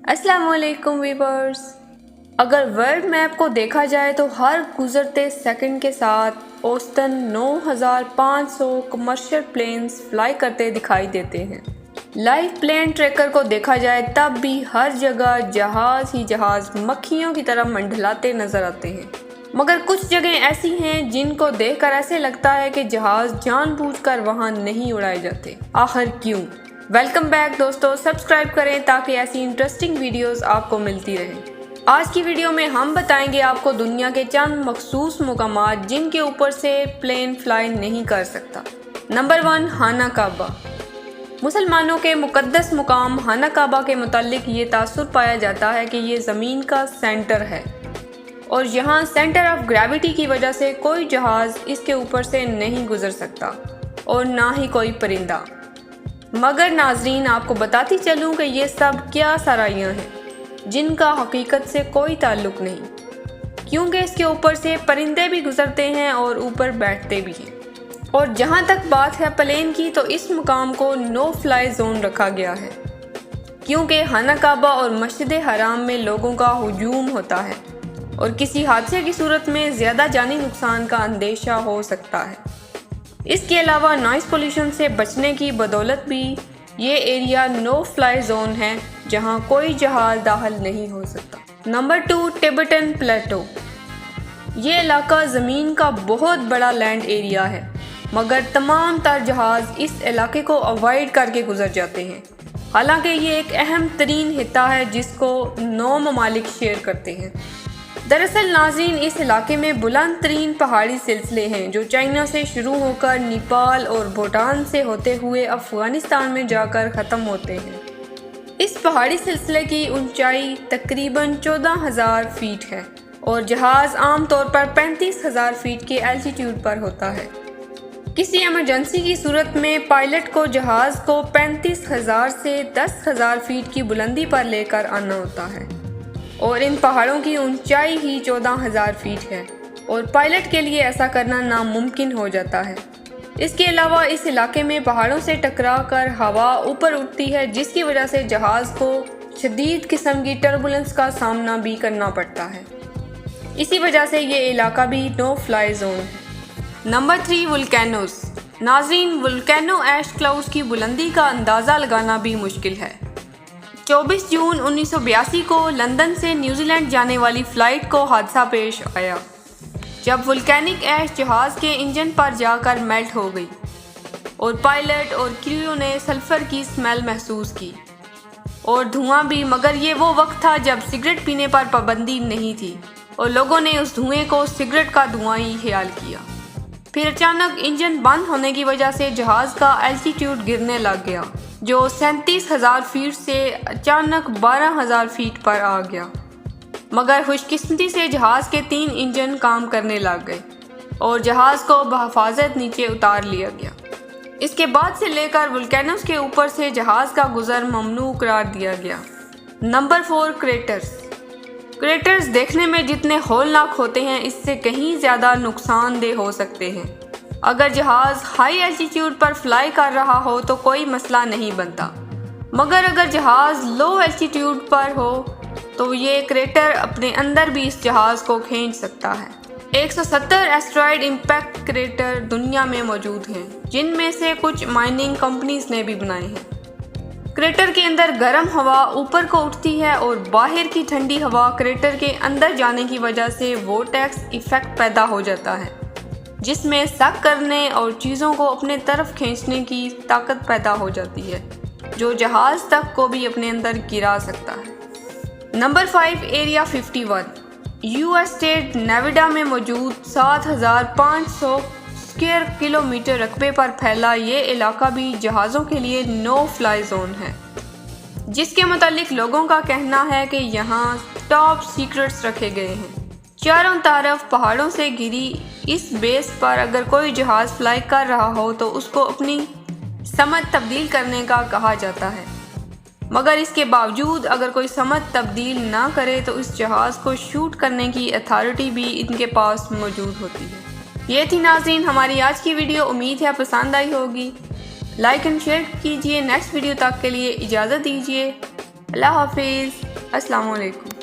अस्सलाम वालेकुम व्यूअर्स। अगर वर्ल्ड मैप को देखा जाए तो हर गुजरते सेकंड के साथ औसतन 9,500 कमर्शियल प्लेन्स फ्लाई करते दिखाई देते हैं। लाइव प्लेन ट्रैकर को देखा जाए तब भी हर जगह जहाज़ ही जहाज़ मक्खियों की तरह मंडलाते नजर आते हैं। मगर कुछ जगह ऐसी हैं जिनको देखकर ऐसे लगता है कि जहाज़ जानबूझकर वहां नहीं उड़ाए जाते। आखिर क्यों? वेलकम बैक दोस्तों, सब्सक्राइब करें ताकि ऐसी इंटरेस्टिंग वीडियोस आपको मिलती रहें। आज की वीडियो में हम बताएंगे आपको दुनिया के चंद मखसूस मुकामात जिनके ऊपर से प्लेन फ्लाई नहीं कर सकता। नंबर 1, खाना काबा। मुसलमानों के मुकद्दस मुकाम खाना काबा के मुतालिक ये तासुर पाया जाता है कि ये ज़मीन का सेंटर है और यहाँ सेंटर ऑफ ग्रेविटी की वजह से कोई जहाज़ इसके ऊपर से नहीं गुजर सकता और ना ही कोई परिंदा। मगर नाजरीन, आपको बताती चलूँ कि ये सब क्या सराइयाँ हैं जिनका हकीकत से कोई ताल्लुक़ नहीं, क्योंकि इसके ऊपर से परिंदे भी गुजरते हैं और ऊपर बैठते भी हैं। और जहाँ तक बात है प्लेन की, तो इस मुकाम को नो फ्लाई जोन रखा गया है क्योंकि खाना काबा और मस्जिद हराम में लोगों का हुजूम होता है और किसी हादसे की सूरत में ज़्यादा जानी नुकसान का अंदेशा हो सकता है। इसके अलावा नॉइस पोल्यूशन से बचने की बदौलत भी ये एरिया नो फ्लाई जोन है जहां कोई जहाज दाखिल नहीं हो सकता। नंबर 2, टिबेटन प्लेटो। ये इलाका ज़मीन का बहुत बड़ा लैंड एरिया है, मगर तमाम तर जहाज़ इस इलाके को अवॉइड करके गुजर जाते हैं। हालांकि ये एक अहम तरीन हिस्सा है जिसको 9 ममालिक शेयर करते हैं। दरअसल नाज़रीन, इस इलाके में बुलंद तरीन पहाड़ी सिलसिले हैं जो चाइना से शुरू होकर नेपाल और भूटान से होते हुए अफ़गानिस्तान में जाकर ख़त्म होते हैं। इस पहाड़ी सिलसिले की ऊंचाई तकरीबन 14,000 फीट है और जहाज़ आम तौर पर 35,000 फीट के एल्टीट्यूड पर होता है। किसी इमरजेंसी की सूरत में पायलट को जहाज़ को 35,000 से 10,000 फीट की बुलंदी पर लेकर आना होता है और इन पहाड़ों की ऊंचाई ही 14,000 फीट है और पायलट के लिए ऐसा करना नामुमकिन हो जाता है। इसके अलावा इस इलाके में पहाड़ों से टकरा कर हवा ऊपर उठती है, जिसकी वजह से जहाज़ को शदीद किस्म की टर्बुलेंस का सामना भी करना पड़ता है। इसी वजह से ये इलाका भी नो फ्लाई जोन है। Number 3, volcanoes. नाज़रीन, वोल्केनो ऐश क्लाउड्स की बुलंदी का अंदाज़ा लगाना भी मुश्किल है। 24 जून 1982 को लंदन से न्यूजीलैंड जाने वाली फ़्लाइट को हादसा पेश आया जब वोल्केनिक ऐश जहाज़ के इंजन पर जाकर मेल्ट हो गई और पायलट और क्रू ने सल्फ़र की स्मेल महसूस की और धुआं भी। मगर ये वो वक्त था जब सिगरेट पीने पर पाबंदी नहीं थी और लोगों ने उस धुएं को सिगरेट का धुआं ही ख्याल किया। फिर अचानक इंजन बंद होने की वजह से जहाज़ का एल्टीट्यूड गिरने लग गया, जो 37,000 फीट से अचानक 12,000 फीट पर आ गया। मगर खुशकिस्मती से जहाज़ के 3 इंजन काम करने लग गए और जहाज़ को बहफाजत नीचे उतार लिया गया। इसके बाद से लेकर वोल्केनोस के ऊपर से जहाज़ का गुजर ममनू करार दिया गया। Number 4, craters. क्रेटर्स देखने में जितने हौलनाक होते हैं, इससे कहीं ज़्यादा नुकसानदेह हो सकते हैं। अगर जहाज़ हाई एल्टीट्यूड पर फ्लाई कर रहा हो तो कोई मसला नहीं बनता, मगर अगर जहाज़ लो एल्टीट्यूड पर हो तो ये क्रेटर अपने अंदर भी इस जहाज़ को खींच सकता है। 170 एस्टेरॉयड इम्पैक्ट क्रेटर दुनिया में मौजूद हैं, जिनमें से कुछ माइनिंग कंपनीज ने भी बनाए हैं। क्रेटर के अंदर गर्म हवा ऊपर को उठती है और बाहर की ठंडी हवा क्रेटर के अंदर जाने की वजह से वोर्टेक्स इफेक्ट पैदा हो जाता है, जिसमें सक करने और चीज़ों को अपने तरफ खींचने की ताकत पैदा हो जाती है, जो जहाज़ तक को भी अपने अंदर गिरा सकता है। Number 5, area 51। US state Nevada में मौजूद 7,500 स्क्वायर किलोमीटर रकबे पर फैला ये इलाका भी जहाज़ों के लिए नो फ्लाई जोन है, जिसके मुतालिक लोगों का कहना है कि यहाँ टॉप सीक्रेट्स रखे गए हैं। चारों तरफ पहाड़ों से घिरी इस बेस पर अगर कोई जहाज़ फ्लाई कर रहा हो तो उसको अपनी समत तब्दील करने का कहा जाता है, मगर इसके बावजूद अगर कोई समत तब्दील ना करे तो इस जहाज़ को शूट करने की अथॉरिटी भी इनके पास मौजूद होती है। ये थी नाज़रीन हमारी आज की वीडियो। उम्मीद है पसंद आई होगी। लाइक एंड शेयर कीजिए। नेक्स्ट वीडियो तक के लिए इजाज़त दीजिए। अल्लाह हाफिज़। السلام علیکم۔